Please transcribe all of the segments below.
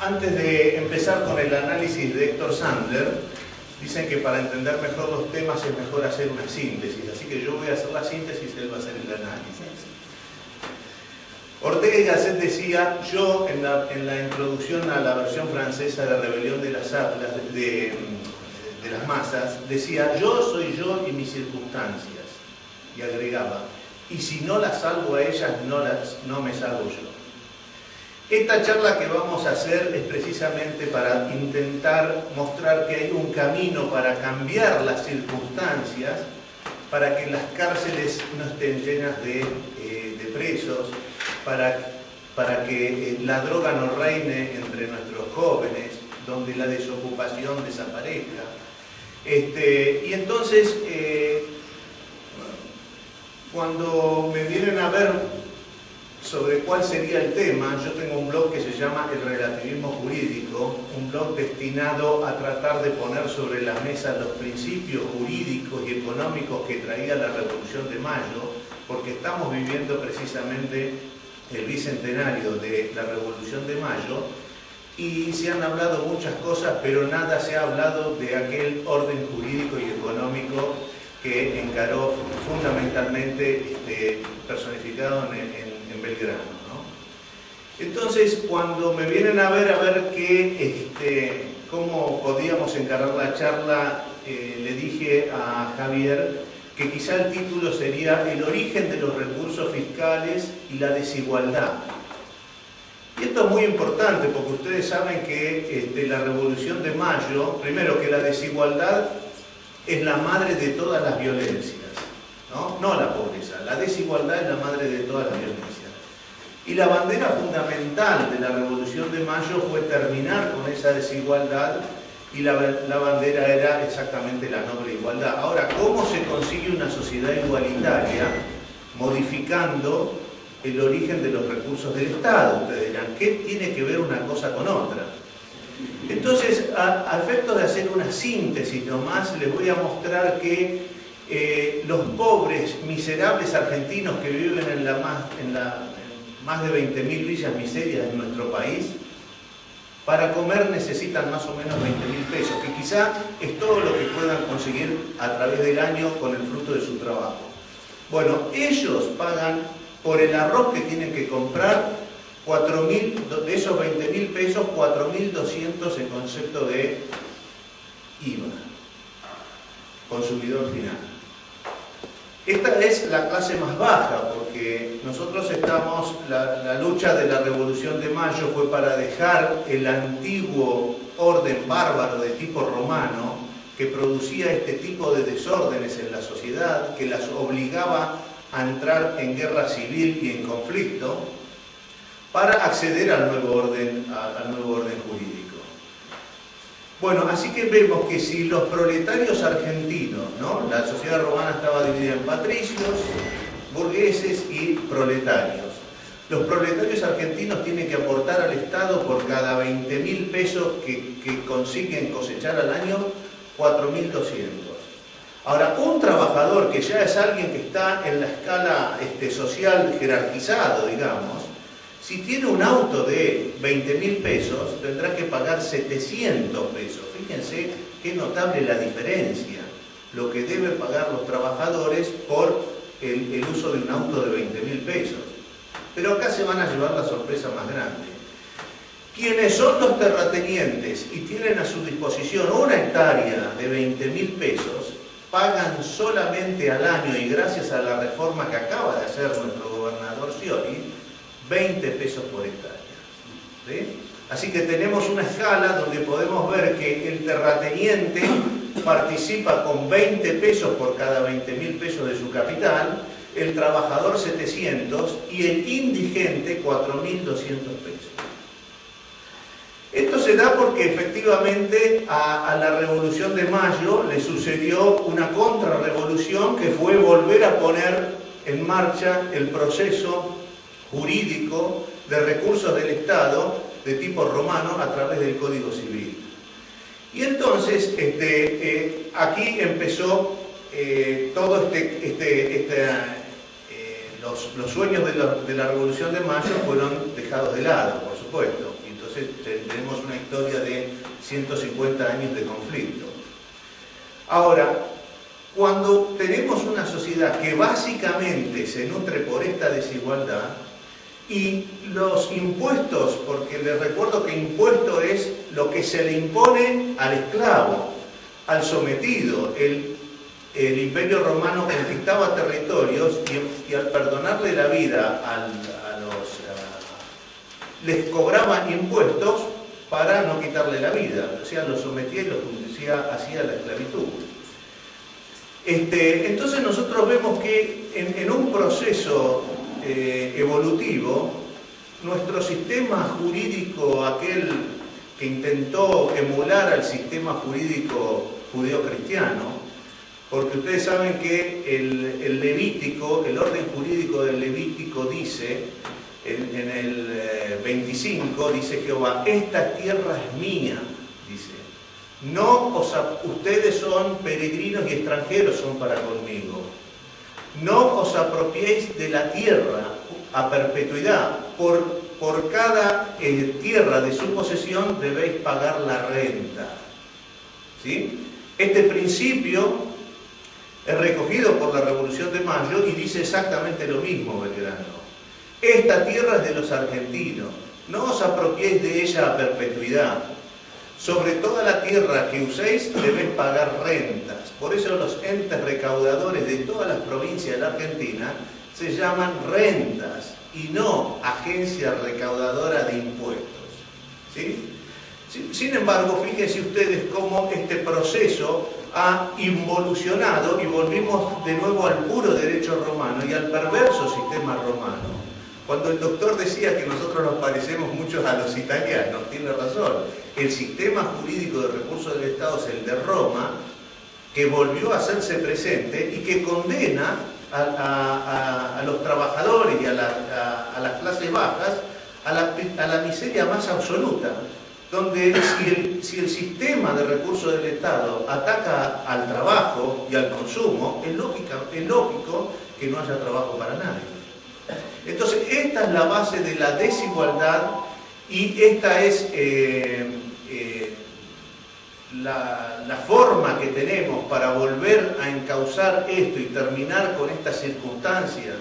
Antes de empezar con el análisis de Héctor Sandler, dicen que para entender mejor los temas es mejor hacer una síntesis, así que yo voy a hacer la síntesis y él va a hacer el análisis. Ortega y Gasset decía, yo en la introducción a la versión francesa de la rebelión de las masas, decía, yo soy yo y mis circunstancias, y agregaba, y si no las salvo a ellas, no me salvo yo. Esta charla que vamos a hacer es precisamente para intentar mostrar que hay un camino para cambiar las circunstancias, para que las cárceles no estén llenas de presos, para que la droga no reine entre nuestros jóvenes, donde la desocupación desaparezca. Y entonces, cuando me vienen a ver sobre cuál sería el tema, yo tengo un blog que se llama El Relativismo Jurídico, un blog destinado a tratar de poner sobre la mesa los principios jurídicos y económicos que traía la Revolución de Mayo, porque estamos viviendo precisamente el bicentenario de la Revolución de Mayo, y se han hablado muchas cosas, pero nada se ha hablado de aquel orden jurídico y económico que encaró fundamentalmente personificado en Belgrano, ¿no? Entonces, cuando me vienen a ver cómo podíamos encarar la charla, le dije a Javier que quizá el título sería El origen de los recursos fiscales y la desigualdad. Y esto es muy importante porque ustedes saben que la Revolución de Mayo, primero que la desigualdad es la madre de todas las violencias, no la pobreza, la desigualdad es la madre de todas las violencias. Y la bandera fundamental de la Revolución de Mayo fue terminar con esa desigualdad y la bandera era exactamente la noble igualdad. Ahora, ¿cómo se consigue una sociedad igualitaria? Modificando el origen de los recursos del Estado. Ustedes dirán, ¿qué tiene que ver una cosa con otra? Entonces, a efecto de hacer una síntesis nomás, les voy a mostrar que los pobres, miserables argentinos que viven en más de 20.000 villas miserias en nuestro país, para comer necesitan más o menos 20.000 pesos, que quizá es todo lo que puedan conseguir a través del año con el fruto de su trabajo. Bueno, ellos pagan por el arroz que tienen que comprar, de esos 20.000 pesos, 4.200 en concepto de IVA, consumidor final. Esta es la clase más baja, porque nosotros la lucha de la Revolución de Mayo fue para dejar el antiguo orden bárbaro de tipo romano, que producía este tipo de desórdenes en la sociedad, que las obligaba a entrar en guerra civil y en conflicto, para acceder al nuevo orden jurídico. Bueno, así que vemos que si los proletarios argentinos, ¿no? La sociedad romana estaba dividida en patricios, burgueses y proletarios. Los proletarios argentinos tienen que aportar al Estado por cada 20.000 pesos que consiguen cosechar al año, 4.200. Ahora, un trabajador que ya es alguien que está en la escala social jerarquizado, digamos, si tiene un auto de 20.000 pesos, tendrá que pagar 700 pesos. Fíjense qué notable la diferencia, lo que deben pagar los trabajadores por el uso de un auto de 20.000 pesos. Pero acá se van a llevar la sorpresa más grande. Quienes son los terratenientes y tienen a su disposición una hectárea de 20.000 pesos, pagan solamente al año, y gracias a la reforma que acaba de hacer nuestro gobernador Scioli, 20 pesos por hectárea. ¿Sí? Así que tenemos una escala donde podemos ver que el terrateniente participa con 20 pesos por cada 20.000 pesos de su capital, el trabajador 700 y el indigente 4.200 pesos. Esto se da porque efectivamente a la Revolución de Mayo le sucedió una contrarrevolución que fue volver a poner en marcha el proceso jurídico de recursos del Estado de tipo romano a través del Código Civil. Y entonces aquí empezó todo los sueños de la Revolución de Mayo fueron dejados de lado, por supuesto. Y entonces tenemos 150 años de conflicto. Ahora, cuando tenemos una sociedad que básicamente se nutre por esta desigualdad, y los impuestos, porque les recuerdo que impuesto es lo que se le impone al esclavo, al sometido. El Imperio Romano conquistaba territorios y al perdonarle la vida les cobraban impuestos para no quitarle la vida, o sea, los sometía y los conducía hacia la esclavitud. Entonces nosotros vemos que en un proceso evolutivo, nuestro sistema jurídico, aquel que intentó emular al sistema jurídico judeo-cristiano, porque ustedes saben que el Levítico, el orden jurídico del Levítico dice, en el 25, dice Jehová, esta tierra es mía, dice. No ustedes son peregrinos y extranjeros, son para conmigo. No os apropiéis de la tierra a perpetuidad. Por cada tierra de su posesión debéis pagar la renta. ¿Sí? Este principio es recogido por la Revolución de Mayo y dice exactamente lo mismo, Belgrano. Esta tierra es de los argentinos. No os apropiéis de ella a perpetuidad. Sobre toda la tierra que uséis debéis pagar rentas. Por eso los entes recaudadores de todas las provincias de la Argentina se llaman rentas y no agencia recaudadora de impuestos. ¿Sí? Sin embargo, fíjense ustedes cómo este proceso ha involucionado y volvimos de nuevo al puro derecho romano y al perverso sistema romano. Cuando el doctor decía que nosotros nos parecemos mucho a los italianos, tiene razón. El sistema jurídico de recursos del Estado es el de Roma, que volvió a hacerse presente y que condena a los trabajadores y a las clases bajas a la miseria más absoluta, donde si el sistema de recursos del Estado ataca al trabajo y al consumo, es lógico que no haya trabajo para nadie. Entonces, esta es la base de la desigualdad y esta es la forma que tenemos para volver a encauzar esto y terminar con esta circunstancia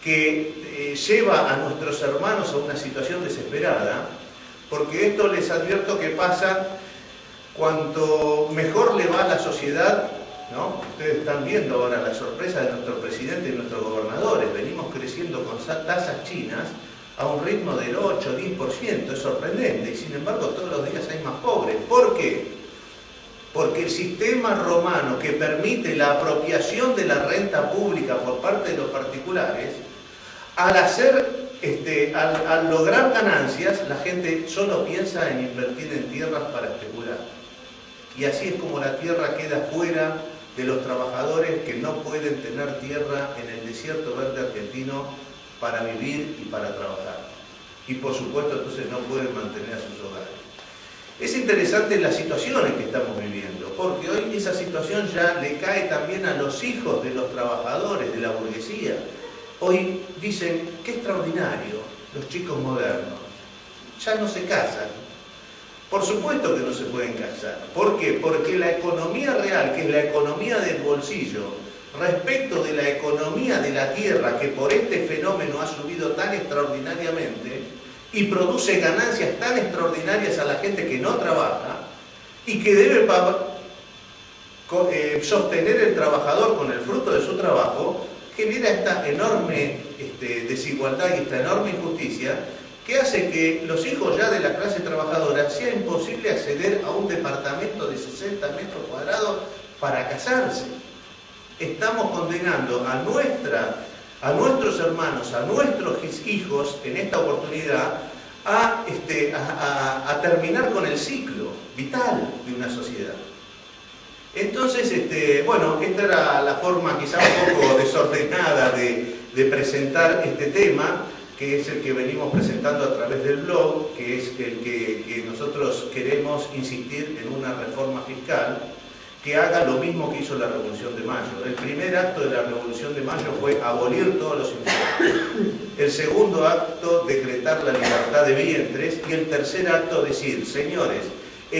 que lleva a nuestros hermanos a una situación desesperada, porque esto les advierto que pasa cuanto mejor le va a la sociedad, ¿no? Ustedes están viendo ahora la sorpresa de nuestro presidente y nuestros gobernadores. Venimos creciendo con tasas chinas a un ritmo del 8-10%, es sorprendente, y sin embargo todos los días hay más pobres. ¿Por qué? Porque el sistema romano que permite la apropiación de la renta pública por parte de los particulares, al lograr ganancias, la gente solo piensa en invertir en tierras para especular. Y así es como la tierra queda fuera de los trabajadores que no pueden tener tierra en el desierto verde argentino para vivir y para trabajar. Y por supuesto entonces no pueden mantener a sus hogares. Es interesante las situaciones que estamos viviendo, porque hoy esa situación ya le cae también a los hijos de los trabajadores, de la burguesía. Hoy dicen, qué extraordinario, los chicos modernos, ya no se casan. Por supuesto que no se pueden casar. ¿Por qué? Porque la economía real, que es la economía del bolsillo, respecto de la economía de la tierra, que por este fenómeno ha subido tan extraordinariamente y produce ganancias tan extraordinarias a la gente que no trabaja y que debe sostener el trabajador con el fruto de su trabajo, genera esta enorme desigualdad y esta enorme injusticia que hace que los hijos ya de la clase trabajadora sea imposible acceder a un departamento de 60 metros cuadrados para casarse. Estamos condenando a nuestros hermanos, a nuestros hijos en esta oportunidad a terminar con el ciclo vital de una sociedad. Entonces, bueno, esta era la forma quizá un poco desordenada de presentar este tema, que es el que venimos presentando a través del blog, que es el que nosotros queremos insistir en una reforma fiscal que haga lo mismo que hizo la Revolución de Mayo. El primer acto de la Revolución de Mayo fue abolir todos los impuestos. El segundo acto, decretar la libertad de vientres. Y el tercer acto, decir, señores,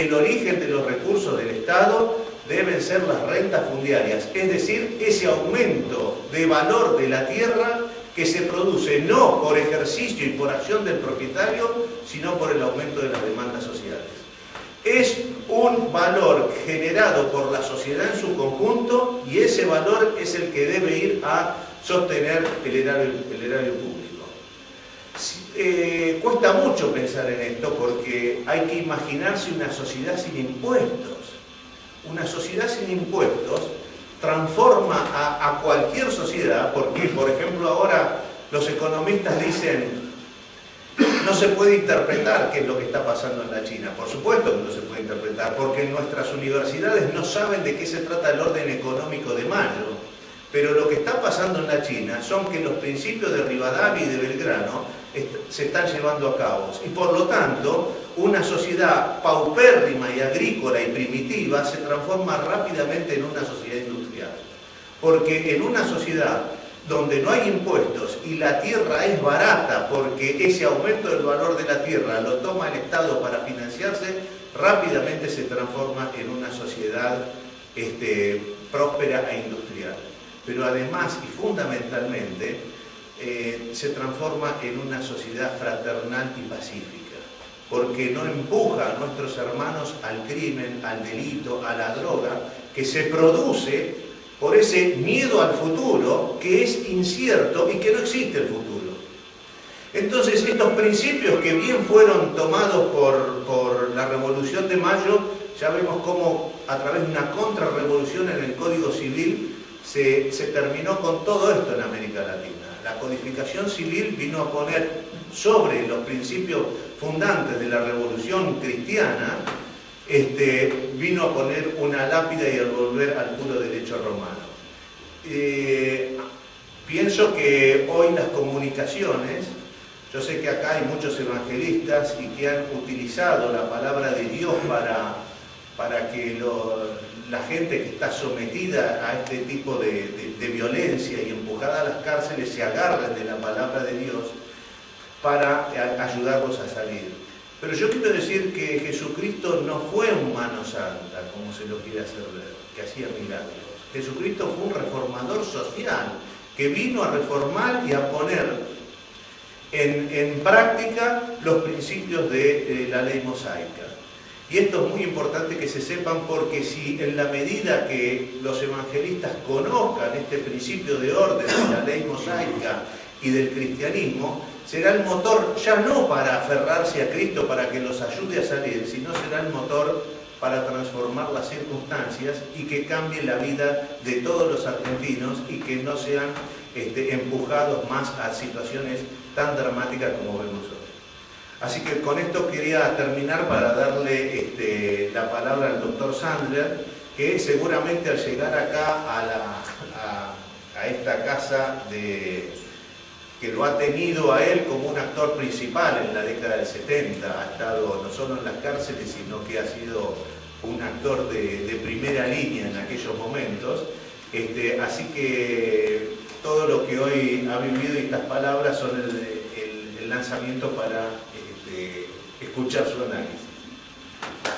el origen de los recursos del Estado deben ser las rentas fundiarias, es decir, ese aumento de valor de la tierra que se produce no por ejercicio y por acción del propietario, sino por el aumento de las demandas sociales. Es un valor generado por la sociedad en su conjunto y ese valor es el que debe ir a sostener el erario público. Cuesta mucho pensar en esto porque hay que imaginarse una sociedad sin impuestos. Una sociedad sin impuestos transforma a cualquier sociedad, porque por ejemplo ahora los economistas dicen no se puede interpretar qué es lo que está pasando en la China. Por supuesto que no se puede interpretar, porque en nuestras universidades no saben de qué se trata el orden económico de Mayo. Pero lo que está pasando en la China son que los principios de Rivadavia y de Belgrano se están llevando a cabo. Y por lo tanto, una sociedad paupérrima y agrícola y primitiva se transforma rápidamente en una sociedad industrial. Porque en una sociedad donde no hay impuestos y la tierra es barata porque ese aumento del valor de la tierra lo toma el Estado para financiarse, rápidamente se transforma en una sociedad próspera e industrial. Pero además y fundamentalmente se transforma en una sociedad fraternal y pacífica, porque no empuja a nuestros hermanos al crimen, al delito, a la droga, que se produce por ese miedo al futuro que es incierto y que no existe el futuro. Entonces estos principios que bien fueron tomados por la Revolución de Mayo, ya vemos cómo a través de una contrarrevolución en el Código Civil se terminó con todo esto en América Latina. La codificación civil vino a poner sobre los principios fundantes de la Revolución cristiana, vino a poner una lápida y a volver al puro derecho romano. Pienso que hoy las comunicaciones, yo sé que acá hay muchos evangelistas y que han utilizado la palabra de Dios para que la gente que está sometida a este tipo de violencia y empujada a las cárceles se agarren de la palabra de Dios para ayudarlos a salir. Pero yo quiero decir que Jesucristo no fue un mano santa, como se lo quiere hacer ver, que hacía milagros. Jesucristo fue un reformador social, que vino a reformar y a poner en práctica los principios de la ley mosaica. Y esto es muy importante que se sepan, porque si en la medida que los evangelistas conozcan este principio de orden de la ley mosaica y del cristianismo, será el motor ya no para aferrarse a Cristo para que los ayude a salir, sino será el motor para transformar las circunstancias y que cambie la vida de todos los argentinos y que no sean empujados más a situaciones tan dramáticas como vemos hoy. Así que con esto quería terminar para darle la palabra al doctor Sandler, que seguramente al llegar acá a esta casa que lo ha tenido a él como un actor principal en la década del 70, ha estado no solo en las cárceles, sino que ha sido un actor de primera línea en aquellos momentos. Así que todo lo que hoy ha vivido y estas palabras son el lanzamiento para escuchar su análisis.